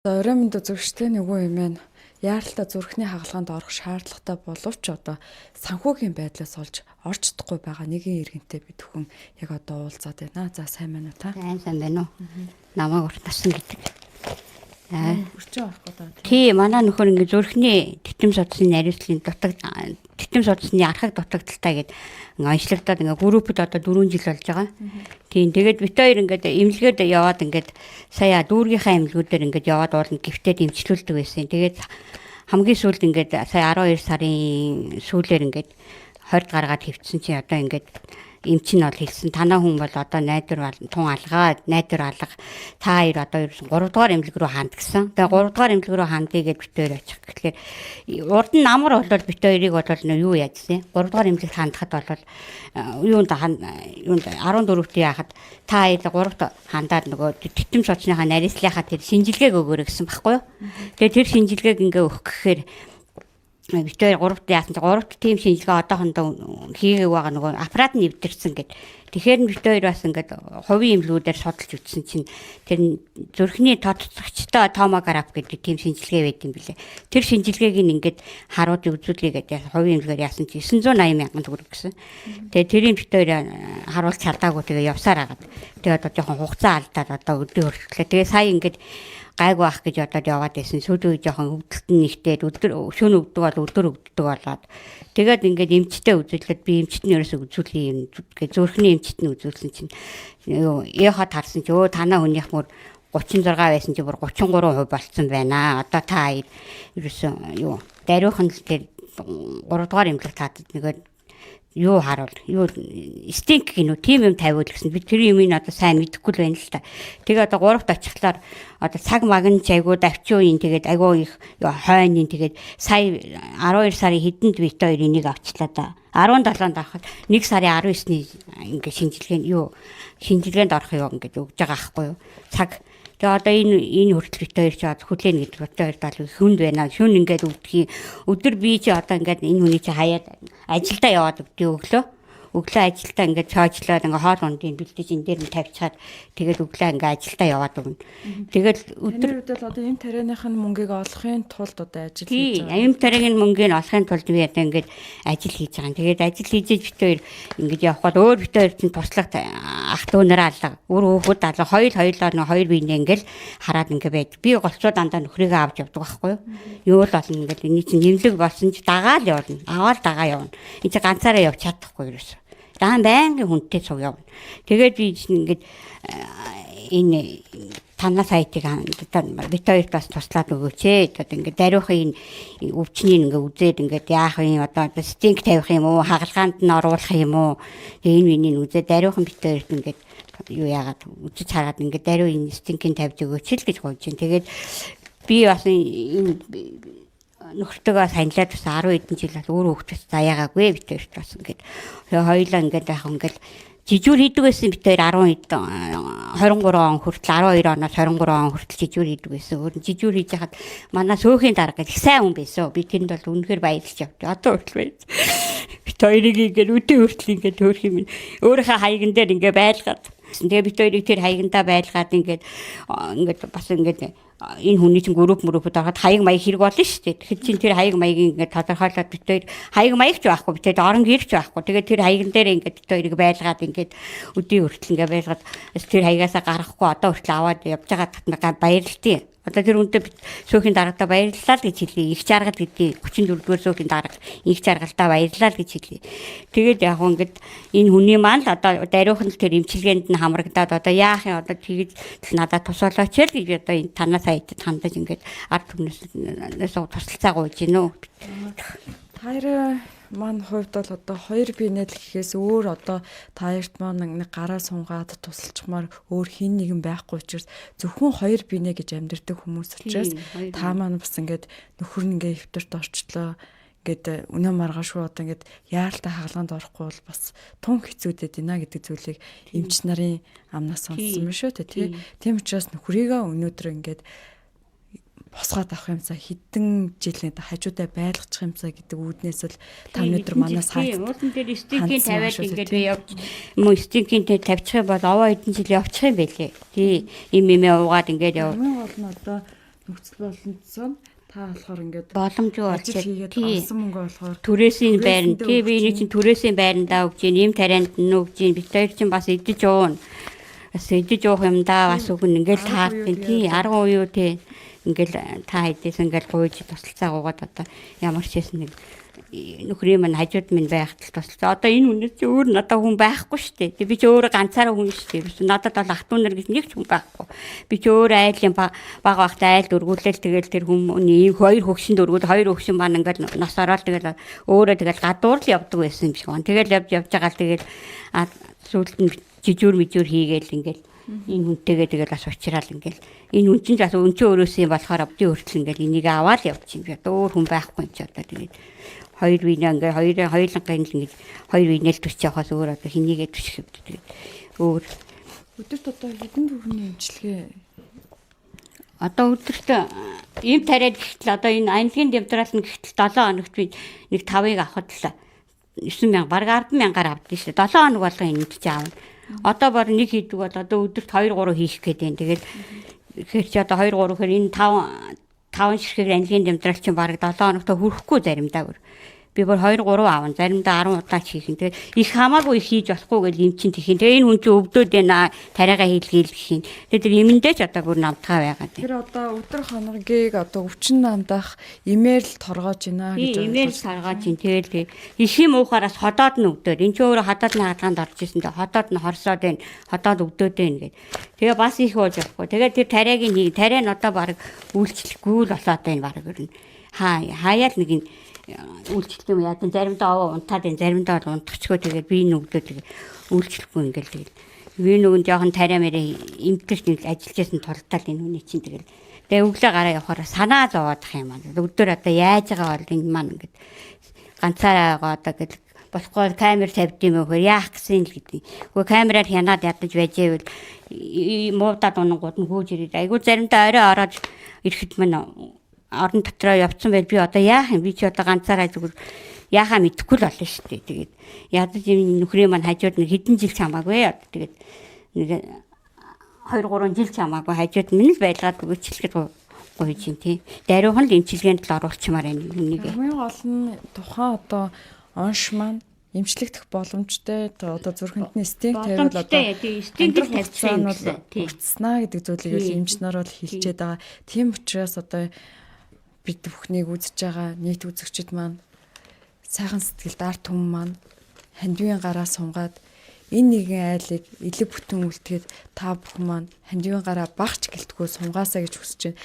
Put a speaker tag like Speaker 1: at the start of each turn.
Speaker 1: За орой минь үзэгчтэй нөгөө юм байна. Яаралтай зүрхний хагалгаанд орох шаардлагатай боловч одоо санхүүгийн байдлаас олж орж чадахгүй байгаа нэгэн иргэнтэй бид бүхэн яг одоо уулзаад байна. За сайн байна уу та?
Speaker 2: Сайн байна уу? Намайг уртасан гэдэг.
Speaker 1: Хүрчээ авах гэдэг.
Speaker 2: Тий, манай нөхөр ингээ зүрхний титэм судасны нариуцлын титэм судасны архаг дутагдaltaа гээд онцлогдоод ингээ группэд одоо 4 жил болж байгаа. Тийм, тэгээд бит хоёр ингээд эмнэлгээд яваад ингээд сая дүүргийнхаа эмнэлгүүдээр ингээд яваад уулна гифтэд эмчлүүлдэг байсан. Тэгээд хамгийн сүүлд ингээд сая 12 сарын сүүлээр ингээд 20 гаргаад хөвцсөн чи одоо ингээд эмч нь бол хэлсэн танаа хүн бол одоо найдвар тун алгаа найдвар алга та хоёр одоо 3 дугаар эмнэлэг рүү ханд гэсэн. Тэгээ 3 дугаар эмнэлэг рүү хандъя гэж бит хоёр очих. Тэгэхээр урд нь амар болол бит хоёрыг бол юу яажсэн. 3 дугаар эмнэлэгт хандахад бол юунд 14-т яхад та хоёр 3-т хандаад нөгөө титэм шочныхаа нарийнслахаа тэр шинжилгээг өгөөрэй гэсэн баггүй юу. Тэгээ тэр шинжилгээг ингээ өгөх гэхээр бит хоёр 3-т яасан чи 3-т тийм шинжилгээ одоохондоо хийгээг байгаа нөгөө аппарат нь нэвтэрсэн гэд. Тэгэхээр бит хоёр бас ингээд хувийн эмнэлгүүдээр судалж үзсэн чинь тэр зүрхний тодтогчтой томограф гэдэг тийм шинжилгээ байд юм билээ. Тэр шинжилгээг ингээд харуулж үзүүлээ гэдэг хувийн эмнэлгээр яасан чи 980 мянган төгрөг гэсэн. Тэгээ тэрийн бит хоёр харуулж чадаагүй тэгээ явсаар агаад. Тэгээ одоо жоохон хугацаа алдаад одоо өдөө хүртлээ. Тэгээ сая ингээд гайгүй ах гэж одоо яваад байсан. Сүүлийн үе жоохон өвдөлт нь нэгтээд шөнө өвдөг бол өдөр өвддөг болоод тэгээд ингээд эмчтэй үзүүлээд би эмчт нь ерөөсөө үзүүлээ юм гэж зүрхний эмчт нь үзүүлсэн чинь эхот харсан чи танаа хүнийх мөр 36 байсан чи бүр 33% болцсон байна. Одоо та хоёр ерөөсөө даруйхан л тэр 3 дугаар эмнэлэг таатад нэгээд юу харуул юу стинк гинүү тийм юм тавиул гэсэн би тэр юмыг одоо сайн мэдэхгүй л байна л та. Тэгээ одоо 3-т очихлаар одоо цаг магн чайгуу давчуу ин тэгээд агуу их хойны тэгээд сая 12 сарын хэдэнд бит хоёр энийг авчлаа да. 17-нд авахад 1 сарын 19-ний ингээ шинжилгээнд орох юу ингэж өгж байгаа аахгүй юу. Цаг тэгээ одоо энэ хүртэл бит хоёр ч хүлээн гэдэг бит хоёр тал хүнд байна. Шүн ингээд өвдгий. Өдөр би чи одоо ингээд энэ хүний чи хаяад ажилдаа яваад өглөө ажилдаа ингээд цаачлаад ингээд хоол ундын бэлдэж энэ дээр нь тавьчихад тэгээд өглөө ингээд ажилдаа яваад өгнө. Тэгээд өдөр
Speaker 1: бол одоо эм тарианыхын мөнгийг олохын тулд одоо ажил
Speaker 2: хийж байгаа. Эм тариагийн мөнгийг олохын тулд би одоо ингээд ажил хийж байгаа. Тэгээд ажил хийж бит хоёр ингээд явхад өөр бит хоёр чинь туслах ах дүүнэрээ алга. Өөр хүүхэд алга хоёулаа нэг хоёр биенээ ингээд хараад ингээд байж. Би голцоо дандаа нөхрийгээ авч явдаг байхгүй юу? Юу л болно ингээд энэ чинь нэмлэг болсон чи дагаал явна. Аваад дагаа явна. Энд чи ганцаараа явж чадахгүй ерөөсөө. Даан байнгын хүнтэй цуг явна. Тэгээд би ингээд энэ танаа сайтыг бит хоёрт бас туслаад өгөөч ээ. Тэгээд ингээд даруйхан энэ өвчнийг ингээд үзээд ингээд яах юм одоо стинк тавих юм уу, хагалгаанд нь оруулах юм уу. Энэ миний үзээд даруйхан бит хоёрт ингээд юу яагаад үзэж хараад ингээд даруй энэ стинкийг тавьж өгөөч л гэж гойж чинь. Тэгээд би бас энэ нөхөртөөгөө саналаад бас 10 хэдэн жил бол өөрөө хөвчөс заяагаагүй бит хоёрт бас ингээд хоёулаа ингээд яг ингээд жижүүр хийдэг байсан бит хоёр 10 23 он хүртэл 12 оноос 23 он хүртэл жижүүр хийдэг байсан. Өөр жижүүр хийж хахад манай сөөхийн дарга их сайн хүн байсан. Би тэнд бол үнэхээр баярлж явдаа. Одоо хүртэл байж. Бит хоёрыг ингээд үдээ хүртэл ингээд төөрх юм. Өөрийнхөө хаягн дээр ингээд байлгаад. Тэгээ бит хоёрыг тэр хаягндаа байлгаад ингээд бас ингээд энэ хүний чинь групп мөрөпөд ороход хаяг маяг хэрэг болно шүү дээ. Тэгэхээр чинь тэр хаяг маягийг ингээд тодорхойлоод бит хоёр хаяг маягч байхгүй бит хоёр орон гэрч байхгүй. Тэгээд тэр хаягн дээр ингээд бит хоёрыг байлгаад ингээд өдөө хүртэл ингээд байлгаад тэр хаягаасаа гарахгүй одоо хүртэл аваад явж байгаа татнаа баярлалтай. Одоо тэр үнтэй сөөхийн даргатаа баярлалаа л гэж хэлье. Их жаргал гэдэг 34-р сөөхийн дарга их жаргалтаа баярлалаа л гэж хэлье. Тэгээд яг ингээд энэ хүний маань л одоо даруйхан тэр эмчилгээнд нь хамрагдаад одоо яах юм одоо тэгж надад тусаалаач л гэж одоо энэ танаа сайтад хандаж ингээд ард түмнээс тусалцаа гуйж гинөө.
Speaker 1: Хоёр маань хувьд бол одоо хоёр биенээ л гэхээс өөр одоо таярт маань нэг гараа сунгаад тусалчмаар өөр хин нэгэн байхгүй учраас зөвхөн хоёр биенээ гэж амьдэрдэг хүмүүс учраас та маань бас ингээд нөхөр нь ингээд хэвтэрт орчлоо ингээд өнөө маргаашгүй одоо ингээд яаралтай хагалгаанд орохгүй бол бас тун хэцүүдэд байна гэдэг зүйлийг эмч нарын амнаас сонссон юм шүү дээ тийм учраас нөхрийгөө өнөөдөр ингээд босгоод авах юмсаа хэдэн жилийн хажуудаа байлгачих юмсаа гэдэг үүднээс л та өнөөдөр манаас хайж
Speaker 2: уулын дээр стикийн тавиад ингээд би явж мөн стикийн тавьчих юм бол овоо хэдэн жил явчих юм байлээ. Тий им уугаад ингээд яв.
Speaker 1: Хамгийн гол нь одоо нөхцөл боломжтой та болохоор ингээд
Speaker 2: боломжгүй
Speaker 1: ажил хийгээд олсон мөнгө болохоор
Speaker 2: түрээсийн байран тий би нэг чинь түрээсийн байрандаа өгч юм ийм тарианд нь өгч юм бид хоёр чинь бас идэж уун бас идэж уух юм да бас үгэн ингээл таардیں۔ Тий 10 уу тий ингээл та хэдээс ингээл гуйж тусалцаа гуугаад одоо ямар ч хэсэн нэг нөхрийн маань хажууд минь байхад л тусалцаа. Одоо энэ хүнээс чи өөр надад хүн байхгүй шүү дээ. Би ч өөрөө ганцаараа хүн шүү дээ. Надад бол ах トゥ нар гэж нэг ч хүн байхгүй. Би ч өөр айлын бага багтай айлд өргүүлэл тэгэл тэр хүмүүний хоёр хөгшөнд өргүүл хоёр хөгшин маань ингээл нас ороод тэгэл өөрөө тэгэл гадуур л явдаг байсан юм шиг байна. Тэгэл явж байгаа л тэгэл сүүлд нь жижүүр мижүүр хийгээл ингээл энэ хүнтэйгээ тэгэл бас уучраал ингээл энэ хүн чинь бас өн чинь өөрөөсөө болохоор авдын хүртэл ингээл энийг аваад явчих юм би одоо өөр хүн байхгүй юм чи одоо тэгээд хоёр винэ ингээ хоёулангийн ингэж хоёр винэл төсч явахаас өөр одоо хинийгээ төсөх юм тэгээд өөр
Speaker 1: өдөрт одоо хэдэн төгрөгийн эмчилгээ
Speaker 2: одоо өдөрт ийм тариад гэхтэл одоо энэ анилгийн демтрал нь гэхтэл 7 хоногт би нэг 5-ыг авахд л 9,000 бараг 10,000-аар авдсан шүү. 7 хоног болгоо энд чи аавна. Одоо бор нэг хийдэг бол одоо өдөрт 2 3 хийх гээд байна. Тэгээд ихэр чи одоо 2 3 гэхээр энэ 5 ширхэг анилгийн демтрал чинь бараг 7 хоногт хүрэхгүй заримдаа бүр. Би бүр 2 3 аавна. Заримдаа 10 удаа ч хийх юм. Тэгээд их хамаагүй их хийж болохгүй гэж юм чинь тийх. Тэгээд энэ хүн чинь өвдөөд байна. Тариагаа хийлгээл гэх юм. Тэгээд тэр юмэндээ ч одоо бүр намтгаа байгаад.
Speaker 1: Тэр одоо өдөр хоногийг одоо өвчин намдах имэйл торгоож байна гэж
Speaker 2: байна. Имэйл торгоож ин тэгэл их юм уухараас ходоод нь өвдөд. Энд чи өөрөө ходоод нь хадгаанд орж исэн дээ. Ходоод нь хорсоод байна. Ходоод өвдөөд байна гэд. Тэгээ бас их ууж явахгүй. Тэгээд тэр тариагийн тариа нь одоо баг үйлчлэхгүй л болоод байна баг ер нь. Хаяал нэг юм үйлчлэх юм яа. Заримдаа аваа унтаад байна. Заримдаа бол унтчихгүй тэгээд би нүгдөө тэгээд үйлчлэхгүй ингээл тэгээд би нүгэн жоохон тариа мэрэ имтэрч нэг ажиллажсэн тултал энэ хүний чинь тэгээд тэгээ өглөө гараа явахаар санаа зовоодох юм аа. Өдөр одоо яаж байгаа бол энэ маань ингээд ганцаараа байгаа одоо гэл болохгүй камер тавьд юм уу яах гэсэн л гэдэг. Гэхдээ камераар хянаад ядаж байжээвэл муудаад унангууд нь хөөж ирээд айгуу заримдаа орой ороод ирэхэд мань орон дотроо явцсан байл би одоо яах юм би чи одоо ганцаараа зүгээр яахаа мэдэхгүй л болно шүү дээ. Тэгээд ядаж юм нөхрийн маань хажууд нэг хэдэн жил ч хамаагүй одоо тэгээд нэг 2 3 жил ч хамаагүй хажууд минь л байлгаад өгчлэхэд гойж юм тий. Даруухан л эмчилгээнд л оруулчмаар байна хүнийг.
Speaker 1: Хамгийн гол нь тухайн одоо онш маань эмчлэгдэх боломжтой одоо зүрхэндний стент тавиул одоо
Speaker 2: стент тавьсан
Speaker 1: бол уцснаа гэдэг зүйлийг эмчнэр бол хэлчихэд байгаа. Тийм учраас одоо бид бүхнийг үзэж байгаа нийт үзэгчид маань сайхан сэтгэлд арт түмэн маань хандивын гараа сунгаад энэ нэгэн айлыг элэг бүтэн үлдгээд та бүхэн маань хандивын гараа багч гэлтгүү сунгаасаа гэж хүсэж байна.